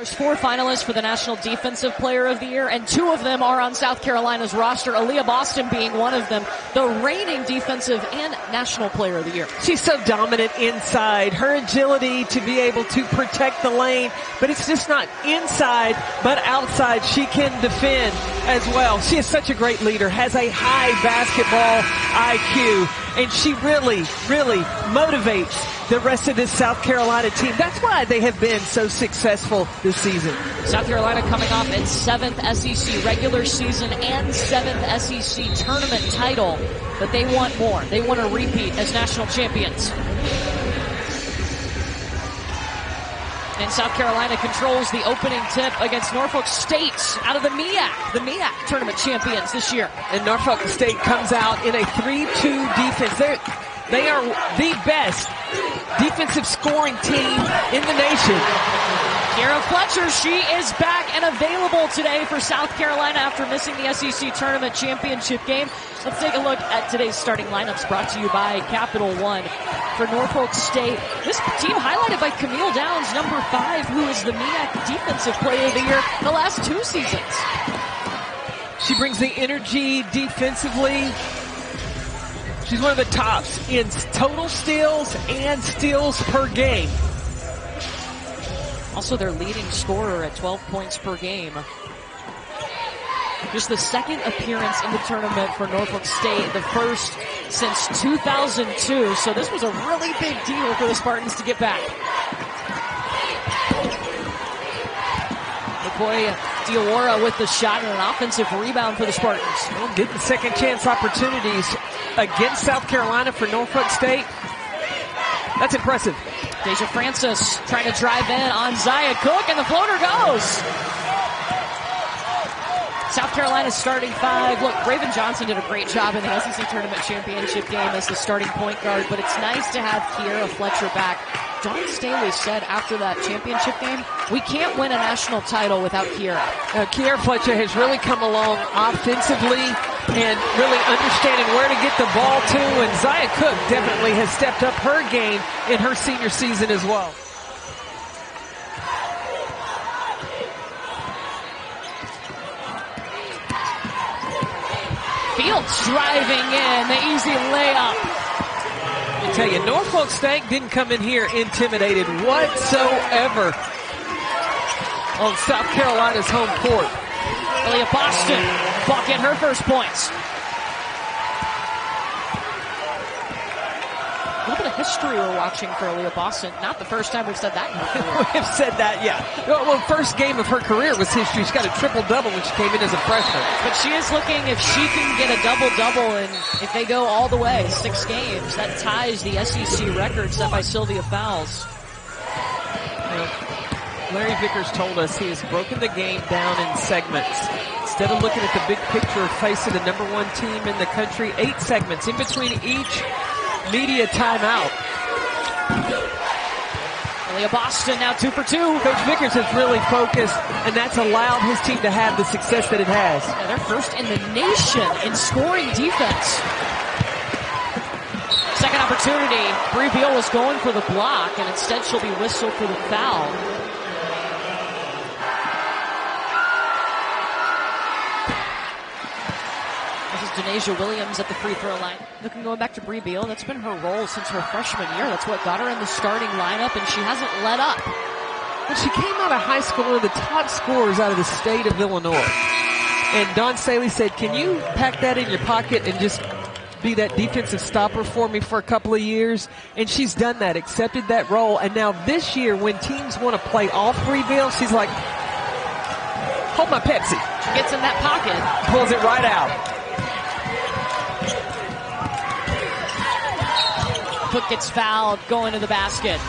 There's 4 finalists for the National Defensive Player of the Year, and 2 of them are on South Carolina's roster, Aaliyah Boston being one of them, the reigning Defensive and National Player of the Year. She's so dominant inside. Her agility to be able to protect the lane, but it's just not inside, but outside. She can defend as well. She is such a great leader, has a high basketball IQ, and she really, really motivates the rest of this South Carolina team. That's why they have been so successful this season. South Carolina coming off its 7th SEC regular season and 7th SEC tournament title, but they want more. They want to repeat as national champions. And South Carolina controls the opening tip against Norfolk State out of the MEAC tournament champions this year. And Norfolk State comes out in a 3-2 defense. They are the best defensive scoring team in the nation. Kiera Fletcher, she is back and available today for South Carolina after missing the SEC Tournament Championship game. Let's take a look at today's starting lineups brought to you by Capital One. For Norfolk State, this team highlighted by Camille Downs, number 5, who is the MEAC Defensive Player of the Year the last 2 seasons. She brings the energy defensively. She's one of the tops in total steals and steals per game. Also their leading scorer at 12 points per game. Just the 2nd appearance in the tournament for Norfolk State, the first since 2002. So this was a really big deal for the Spartans to get back. McCoy Diawara with the shot and an offensive rebound for the Spartans. Well, getting second chance opportunities against South Carolina for Norfolk State. That's impressive. Deja Francis trying to drive in on Zaya Cook, and the floater goes. South Carolina's starting 5. Look, Raven Johnson did a great job in the SEC Tournament Championship game as the starting point guard, but it's nice to have Kiera Fletcher back. Don Staley said after that championship game, we can't win a national title without Kiera. Kiera Fletcher has really come along offensively and really understanding where to get the ball to, and Zaya Cook definitely has stepped up her game in her senior season as well. Fields driving in, the easy layup. I tell you, Norfolk State didn't come in here intimidated whatsoever on South Carolina's home court. Aaliyah Boston bucket her first points. A little bit of history we're watching for Aaliyah Boston. Not the first time we've said that in her career. We've said that, yeah. Well, first game of her career was history. She got a triple-double when she came in as a freshman. But she is looking, if she can get a double-double, and if they go all the way, 6 games, that ties the SEC record set by Sylvia Fowles. Larry Vickers told us he has broken the game down in segments. Instead of looking at the big picture of facing the number 1 team in the country, 8 segments in between each media timeout. Aaliyah Boston now 2 for 2. Coach Vickers has really focused, and that's allowed his team to have the success that it has. Yeah, they're first in the nation in scoring defense. Second opportunity. Bree Beal was going for the block, and instead she'll be whistled for the foul. Denasia Williams at the free throw line. Looking going back to Bree Beal, that's been her role since her freshman year. That's what got her in the starting lineup, and she hasn't let up. When she came out of high school, one of the top scorers out of the state of Illinois. And Don Staley said, can you pack that in your pocket and just be that defensive stopper for me for a couple of years? And she's done that, accepted that role. And now this year, when teams want to play off Bree Beal, she's like, hold my Pepsi. She gets in that pocket. Pulls it right out. Cook gets fouled, going to the basket.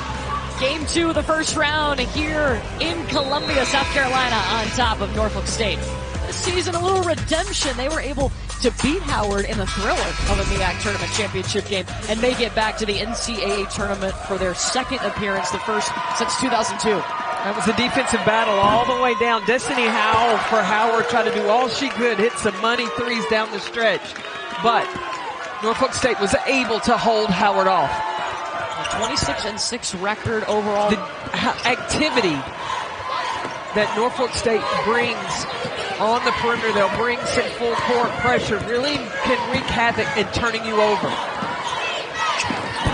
Game 2 of the first round here in Columbia, South Carolina, on top of Norfolk State. This season, a little redemption. They were able to beat Howard in the thriller of a MEAC tournament championship game and make it back to the NCAA tournament for their 2nd appearance, the first since 2002. That was a defensive battle all the way down. Destiny Howell for Howard tried to do all she could, hit some money threes down the stretch. But Norfolk State was able to hold Howard off. A 26-6 record overall. The activity that Norfolk State brings on the perimeter. They'll bring some full court pressure, really can wreak havoc in turning you over.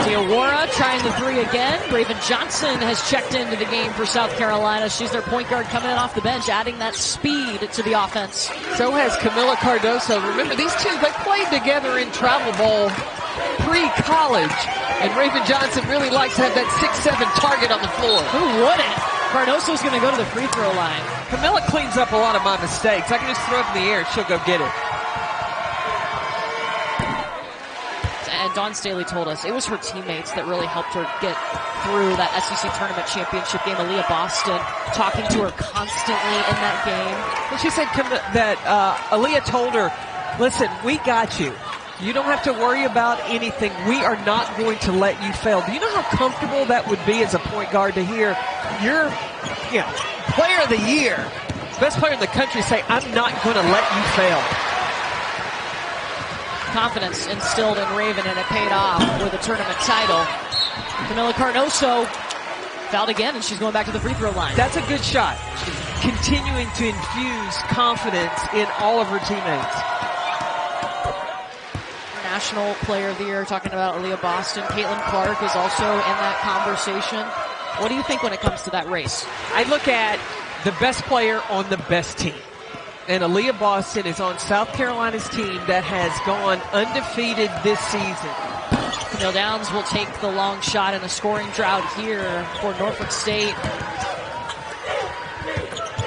Diawara trying the three again. Raven Johnson has checked into the game for South Carolina. She's their point guard coming in off the bench, adding that speed to the offense. So has Camila Cardoso. Remember, these two, they played together in travel ball pre-college. And Raven Johnson really likes to have that 6'7" target on the floor. Who wouldn't? Cardoso's going to go to the free throw line. Camila cleans up a lot of my mistakes. I can just throw it in the air and she'll go get it. And Dawn Staley told us it was her teammates that really helped her get through that SEC tournament championship game. Aaliyah Boston talking to her constantly in that game. And she said that Aaliyah told her, listen, we got you. You don't have to worry about anything. We are not going to let you fail. Do you know how comfortable that would be as a point guard to hear your player of the year, best player in the country, say, I'm not going to let you fail? Confidence instilled in Raven, and it paid off with a tournament title. Camila Cardoso fouled again, and she's going back to the free throw line. That's a good shot. She's continuing to infuse confidence in all of her teammates. National Player of the Year, talking about Aaliyah Boston. Caitlin Clark is also in that conversation. What do you think when it comes to that race? I look at the best player on the best team. And Aaliyah Boston is on South Carolina's team that has gone undefeated this season. Camille Downs will take the long shot in a scoring drought here for Norfolk State.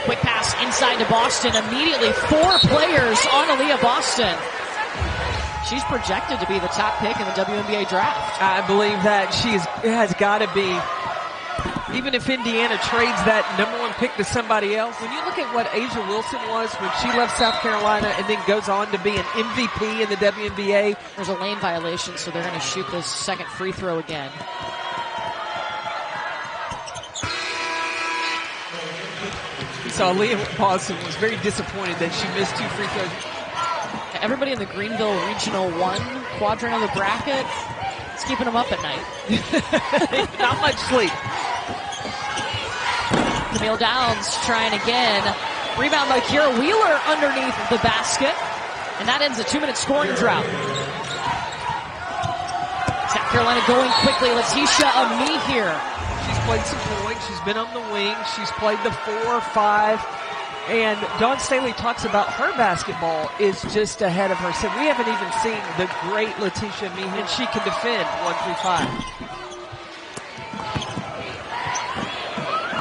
Quick pass inside to Boston. Immediately 4 players on Aaliyah Boston. She's projected to be the top pick in the WNBA draft. I believe that she has got to be. Even if Indiana trades that #1 pick to somebody else, when you look at what Asia Wilson was when she left South Carolina and then goes on to be an MVP in the WNBA. There's a lane violation, so they're going to shoot this second free throw again. So Aaliyah Boston was very disappointed that she missed 2 free throws. Everybody in the Greenville Regional 1 quadrant of the bracket, it's keeping them up at night. Not much sleep. Camille Downs trying again. Rebound by Kira Wheeler underneath the basket. And that ends a 2-minute scoring drought. South Carolina going quickly. Letitia Ami here. She's played some point. She's been on the wing. She's played the 4, 5. And Dawn Staley talks about her basketball is just ahead of her. So we haven't even seen the great Letitia Ami, and she can defend 1 through 5.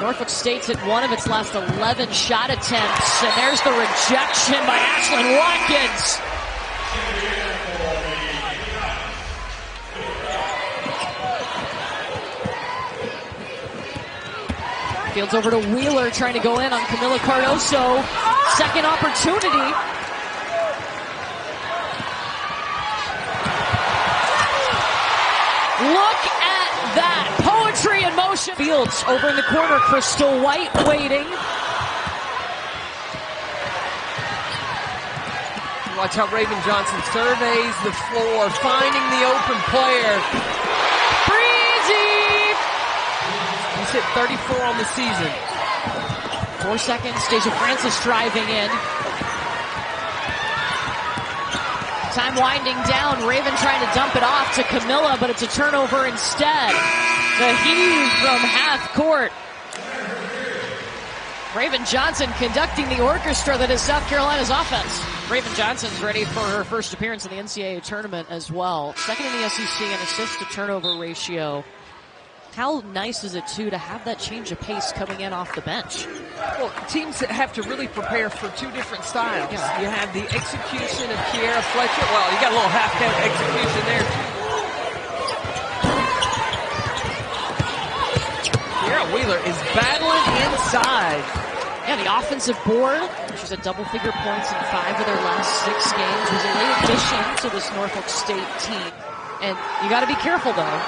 Norfolk State's at one of its last 11 shot attempts, and there's the rejection by Ashlyn Watkins. Fields over to Wheeler, trying to go in on Camila Cardoso. Second opportunity. Look at that. Poetry in motion. Fields over in the corner. Crystal White waiting. Watch how Raven Johnson surveys the floor, finding the open player. Breezy! He's hit 34 on the season. 4 seconds. Deja Francis driving in. Time winding down. Raven trying to dump it off to Camilla, but it's a turnover instead. The heave from half court. Raven Johnson conducting the orchestra that is South Carolina's offense. Raven Johnson's ready for her first appearance in the NCAA tournament as well. Second in the SEC in assist to turnover ratio. How nice is it, too, to have that change of pace coming in off the bench? Well, teams have to really prepare for 2 different styles. Yeah. You have the execution of Kiera Fletcher. Well, you got a little half-court execution there, too. Kiera Wheeler is battling inside. Yeah, the offensive board. She's at double-figure points in 5 of their last 6 games. Was a late addition to this Norfolk State team. And you got to be careful, though.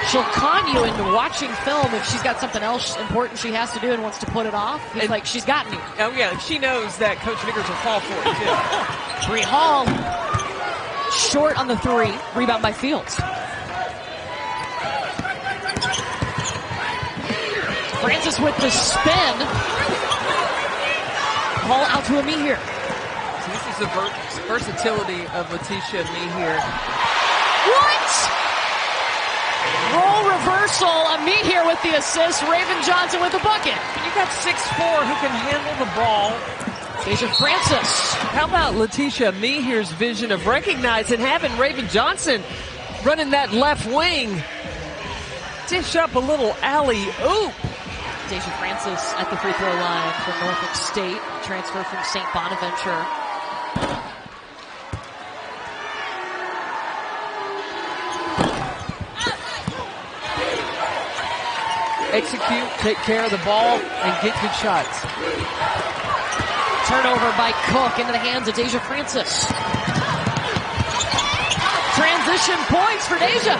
She'll con you into watching film if she's got something else important she has to do and wants to put it off. It's like she's gotten you. Oh, yeah. She knows that Coach Vickers will fall for it, too. Bree Hall short on the 3. Rebound by Fields. Francis with the spin. ball out to Amihere. So this is the versatility of Letitia Amihere. What? Roll reversal. Amihere with the assist. Raven Johnson with the bucket. You got 6'4" who can handle the ball. Deja Francis. How about Letitia Amihere's vision of recognizing having Raven Johnson running that left wing? Dish up a little alley-oop. Deja Francis at the free throw line from Norfolk State. Transfer from St. Bonaventure. Execute, take care of the ball, and get good shots. Turnover by Cook into the hands of Deja Francis. Transition points for Deja.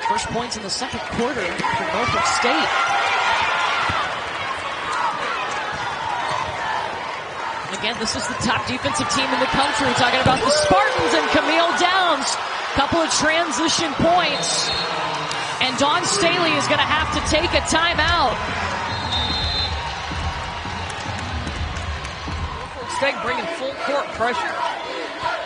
First points in the second quarter for Norfolk State. Again, this is the top defensive team in the country. We're talking about the Spartans and Camille Downs. Couple of transition points. And Dawn Staley is going to have to take a timeout. Norfolk State bringing full court pressure.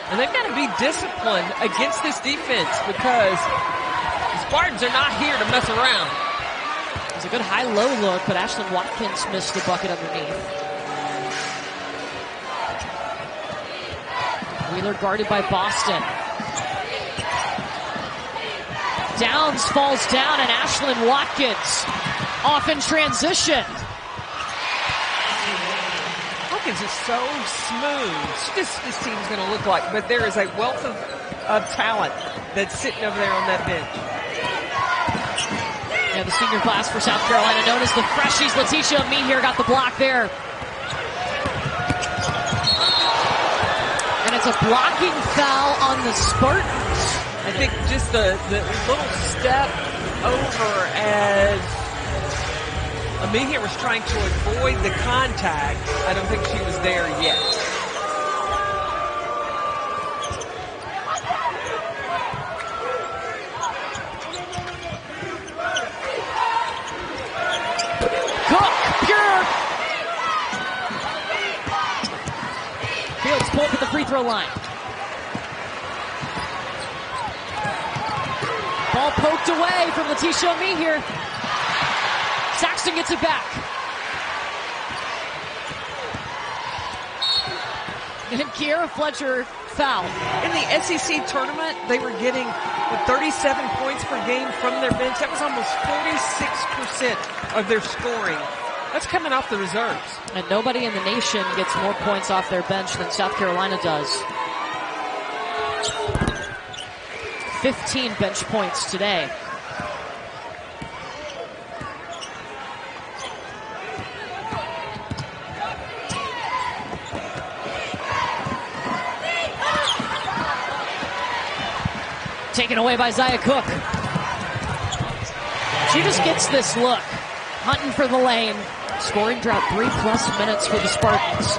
And they've got to be disciplined against this defense because the Spartans are not here to mess around. It was a good high-low look, but Ashlyn Watkins missed the bucket underneath. Wheeler guarded by Boston. Downs falls down, and Ashlyn Watkins off in transition. Watkins is so smooth. This team's going to look like, but there is a wealth of talent that's sitting over there on that bench. Yeah, the senior class for South Carolina, known as the Freshies. Letitia Amihere got the block there. And it's a blocking foul on the Spartans. I think just the little step over as Amihere was trying to avoid the contact. I don't think she was there yet. Cook, pure. Fields pulled up at the free throw line. Ball poked away from Letitia Amihere. Saxton gets it back. And Kiera Fletcher foul. In the SEC tournament, they were getting 37 points per game from their bench. That was almost 46% of their scoring. That's coming off the reserves. And nobody in the nation gets more points off their bench than South Carolina does. 15 bench points today. Taken away by Zaya Cook. She just gets this look. Hunting for the lane. Scoring drought 3+ minutes for the Spartans.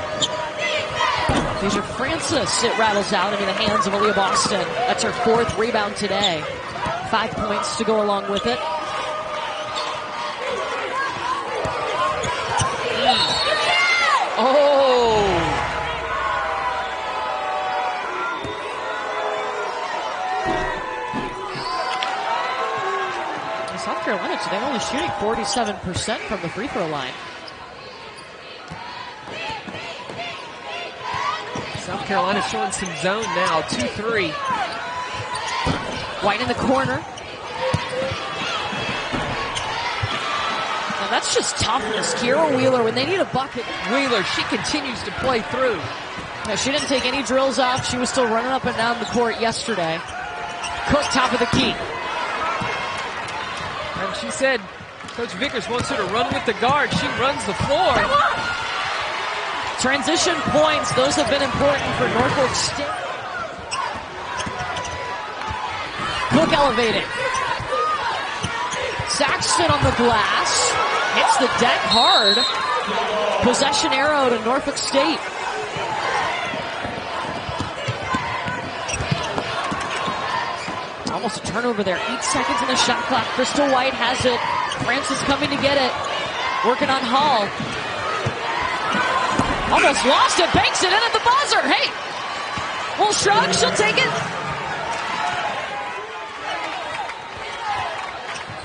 Deja Francis, it rattles out into the hands of Aaliyah Boston. That's her 4th rebound today. 5 points to go along with it. Oh! South Carolina today only shooting 47% from the free throw line. South Carolina showing some zone now. 2-3. White in the corner. Now that's just toughness. Kiera Wheeler, when they need a bucket. Wheeler, she continues to play through. Now, she didn't take any drills off. She was still running up and down the court yesterday. Cook, top of the key. And she said Coach Vickers wants her to run with the guard. She runs the floor. Transition points, those have been important for Norfolk State. Cook elevating. Saxton on the glass. Hits the deck hard. Possession arrow to Norfolk State. Almost a turnover there. 8 seconds in the shot clock. Crystal White has it. Francis coming to get it. Working on Hall. Almost lost it. Banks it in at the buzzer. Hey! Little shrug. She'll take it.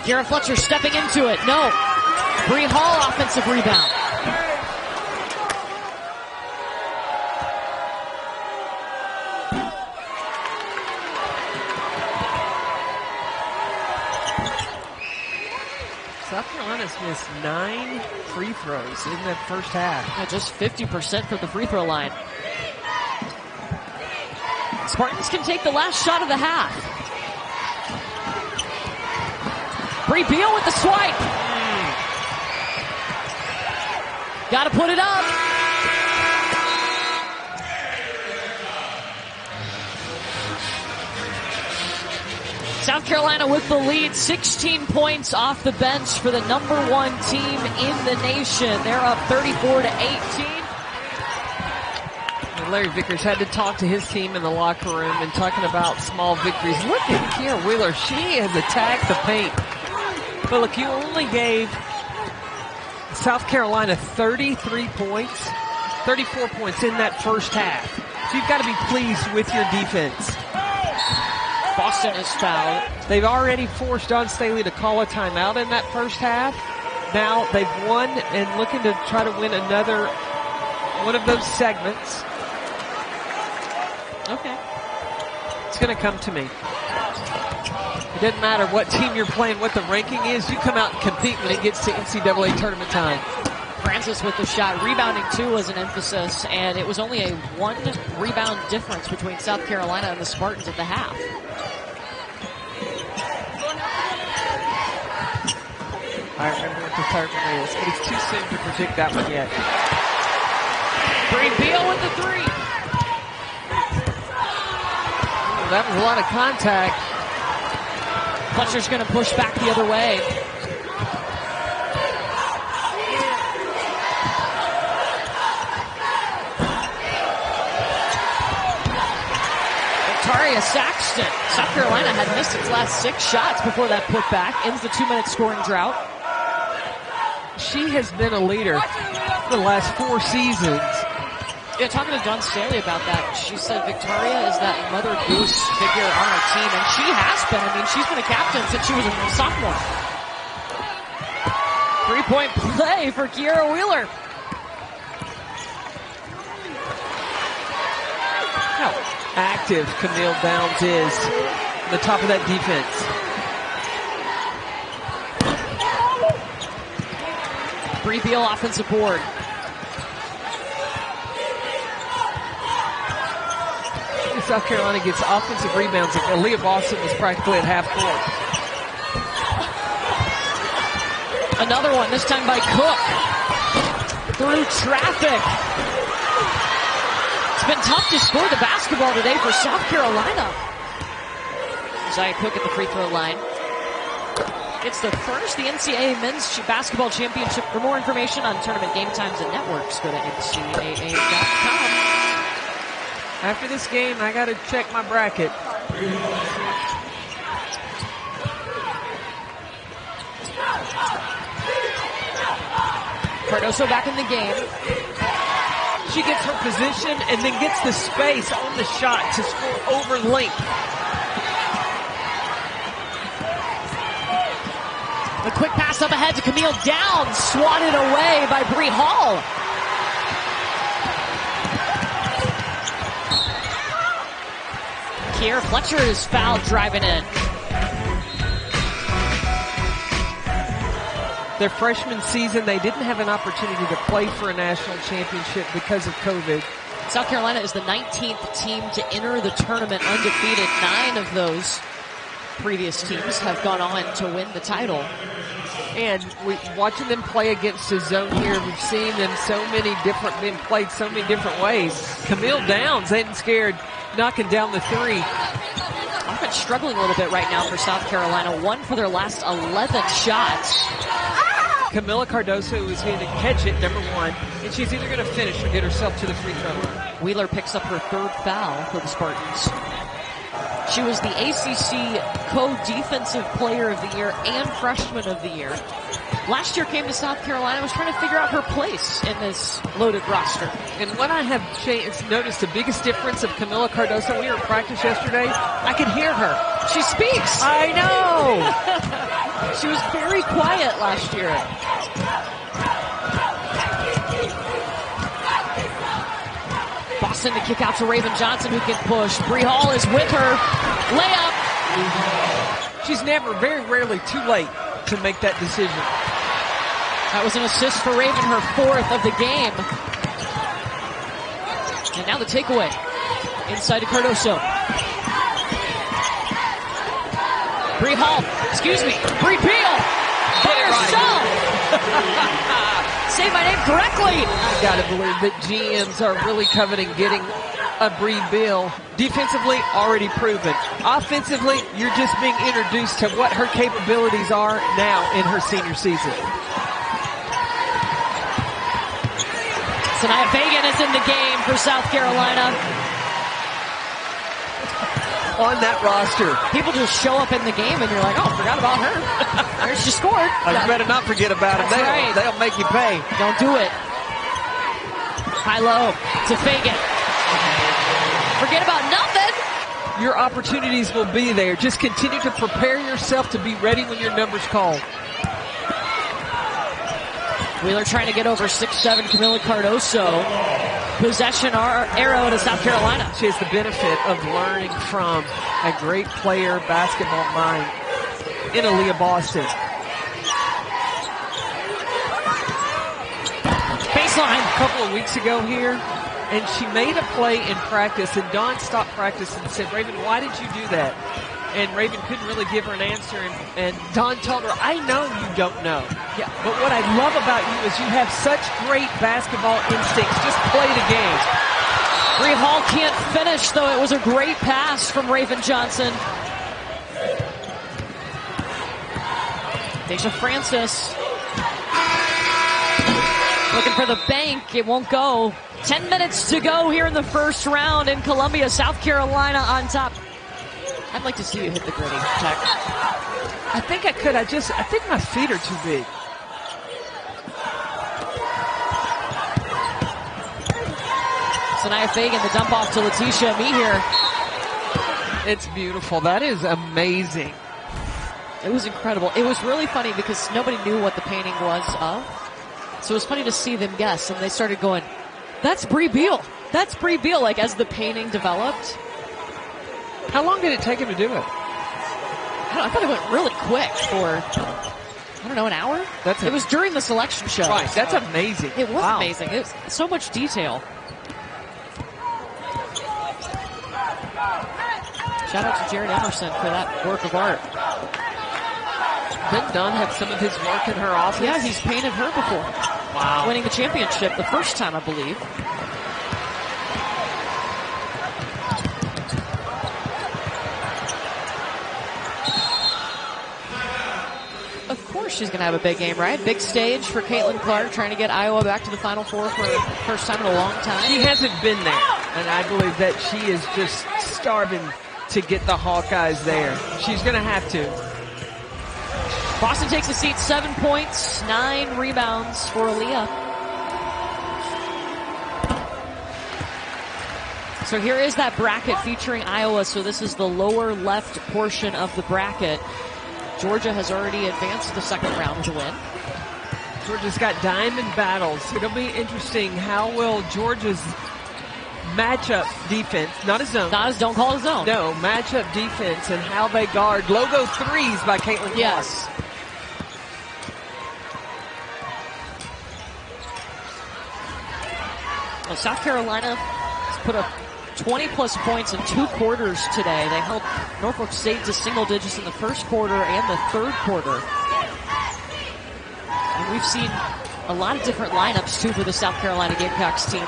Kiera Fletcher stepping into it. No. Bree Hall offensive rebound. South Carolina's missed 9 free throws in that first half. Yeah, just 50% from the free throw line. Spartans can take the last shot of the half. Bree Beal with the swipe. Got to put it up. South Carolina with the lead, 16 points off the bench for the #1 team in the nation. They're up 34-18. Larry Vickers had to talk to his team in the locker room and talking about small victories. Look at Kiera Wheeler. She has attacked the paint. But look, you only gave South Carolina 33 points, 34 points in that first half. So you've got to be pleased with your defense. Boston is fouled. They've already forced Dawn Staley to call a timeout in that first half. Now they've won and looking to try to win another one of those segments. Okay. It's going to come to me. It doesn't matter what team you're playing, what the ranking is. You come out and compete when it gets to NCAA tournament time. Francis with the shot. Rebounding, too, was an emphasis, and it was only a 1 rebound difference between South Carolina and the Spartans at the half. I remember what the third one is, but it's too soon to predict that one yet. Bree Beal with the 3. Well, that was a lot of contact. Fletcher's going to push back the other way. Victoria Saxton. South Carolina had missed its last 6 shots before that putback. Ends the 2-minute scoring drought. She has been a leader for the last 4 seasons. Yeah, talking to Dawn Staley about that, she said Victoria is that mother goose figure on our team, and she has been. I mean, she's been a captain since she was a sophomore. 3-point play for Kiera Wheeler. How active Camille Downs is on the top of that defense. Bree Beal offensive board. South Carolina gets offensive rebounds. Aaliyah Boston was practically at half court. Another one, this time by Cook. Through traffic. It's been tough to score the basketball today for South Carolina. Isaiah Cook at the free throw line. It's the first, the NCAA Men's Basketball Championship. For more information on tournament game times and networks, go to ncaa.com. After this game, I got to check my bracket. Cardoso back in the game. She gets her position and then gets the space on the shot to score over length. The quick pass up ahead to Camille Downs, swatted away by Bree Hall. Kiera Fletcher is fouled driving in. Their freshman season, they didn't have an opportunity to play for a national championship because of COVID. South Carolina is the 19th team to enter the tournament undefeated. 9 of those previous teams have gone on to win the title. And watching them play against a zone here, we've seen them been played so many different ways. Camille Downs ain't scared, knocking down the 3. Offense struggling a little bit right now for South Carolina. 1 for their last 11 shots. Camila Cardoso is going to catch it, number 1, and she's either going to finish or get herself to the free throw line. Wheeler picks up her 3rd foul for the Spartans. She was the ACC Co-Defensive Player of the Year and Freshman of the Year. Last year came to South Carolina, was trying to figure out her place in this loaded roster. And what I have noticed the biggest difference of Camila Cardoso, we were at practice yesterday, I could hear her. She speaks. I know. She was very quiet last year. Boston to kick out to Raven Johnson, who can push. Bree Hall is with her. Layup. She's never, very rarely too late to make that decision. That was an assist for Raven, her 4th of the game. And now the takeaway. Inside to Cardoso. Bree Hall, Bree Beal. By herself. Say my name correctly. I gotta believe that GMs are really coveting getting a Bree Beal. Defensively, already proven. Offensively, you're just being introduced to what her capabilities are now in her senior season. Sanaya Fagan is in the game for South Carolina. On that roster. People just show up in the game and you're like, oh, forgot about her. There she scored. You better not forget about it. They'll make you pay. Don't do it. High-low to Fagan. Forget about nothing. Your opportunities will be there. Just continue to prepare yourself to be ready when your number's called. Wheeler trying to get over 6'7", Camila Cardoso. Possession arrow to South Carolina. She has the benefit of learning from a great player, basketball mind in Aaliyah Boston. Baseline. A couple of weeks ago here, and she made a play in practice, and Dawn stopped practice and said, Raven, why did you do that? And Raven couldn't really give her an answer, and Dawn told her, I know you don't know. Yeah, but what I love about you is you have such great basketball instincts. Just play the game. Bree Hall can't finish, though. It was a great pass from Raven Johnson. Deja Francis. Looking for the bank. It won't go. 10 minutes to go here in the first round in Columbia. South Carolina on top. I'd like to see you hit the gritty, Tech. I think I could. I think my feet are too big. Sanaya Fagan, the dump off to Letitia Mehier. It's beautiful. That is amazing. It was incredible. It was really funny because nobody knew what the painting was of. So it was funny to see them guess, and they started going, that's Bree Beal. That's Bree Beal, like as the painting developed. How long did it take him to do it? I thought it went really quick for, I don't know, an hour? It was during the selection show. Right, that's amazing. It was amazing. It was so much detail. Shout out to Jared Emerson for that work of art. Didn't Dunn have some of his work in her office? Yeah, he's painted her before. Wow. Winning the championship the first time, I believe. Of course she's going to have a big game, right? Big stage for Caitlin Clark, trying to get Iowa back to the Final Four for the first time in a long time. She hasn't been there, and I believe that she is just starving to get the Hawkeyes there. She's going to have to. Boston takes a seat, 7 points, 9 rebounds for Aaliyah. So here is that bracket featuring Iowa. So this is the lower left portion of the bracket. Georgia has already advanced to the second round to win. Georgia's got diamond battles. It'll be interesting. How will Georgia's matchup defense, not a zone. Don't call it a zone. No, matchup defense and how they guard logo threes by Caitlin Clark. Yes. Well, South Carolina has put up 20-plus points in 2 quarters today. They held Norfolk State to single digits in the first quarter and the third quarter. And we've seen a lot of different lineups, too, for the South Carolina Gamecocks team.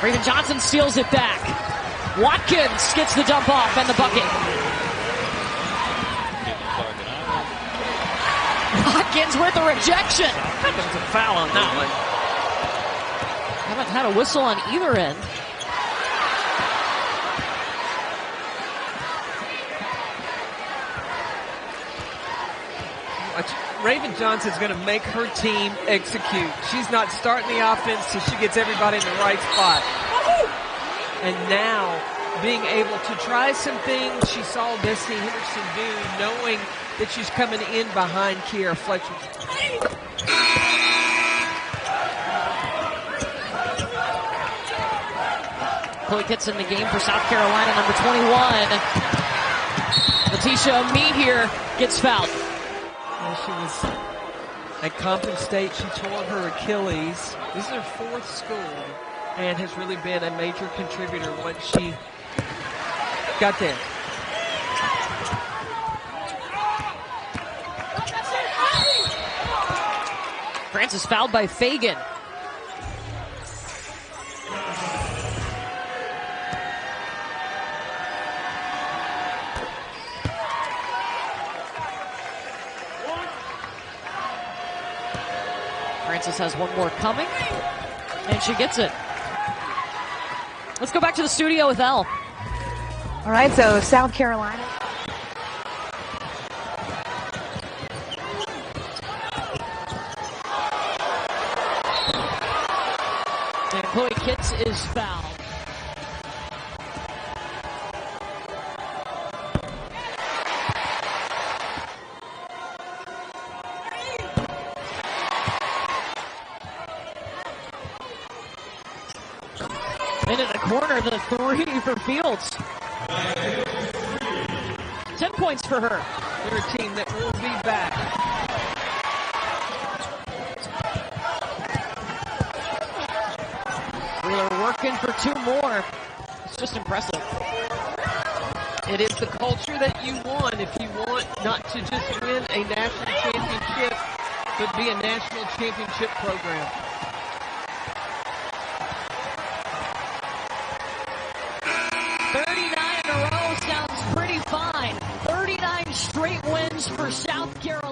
Raven Johnson steals it back. Watkins gets the dump off and the bucket. Watkins with a rejection. That was a foul on that one. Haven't had a whistle on either end. Raven Johnson's going to make her team execute. She's not starting the offense till she gets everybody in the right spot. And now, being able to try some things she saw Destiny Henderson do, knowing that she's coming in behind Kiera Fletcher. Chloe gets in the game for South Carolina, number 21. Letitia Mead gets fouled. Well, she was at Compton State. She tore her Achilles. This is her fourth school and has really been a major contributor once she got there. Francis fouled by Fagan. Francis has one more coming, and she gets it. Let's go back to the studio with Elle. All right, so South Carolina. And Chloe Kitts is fouled. And in the corner, the three for Fields. 10 points for her. They're a team that will be back. Wheeler working for two more. It's just impressive. It is the culture that you want if you want not to just win a national championship, but be a national championship program. Sounds pretty fine. 39 straight wins for South Carolina.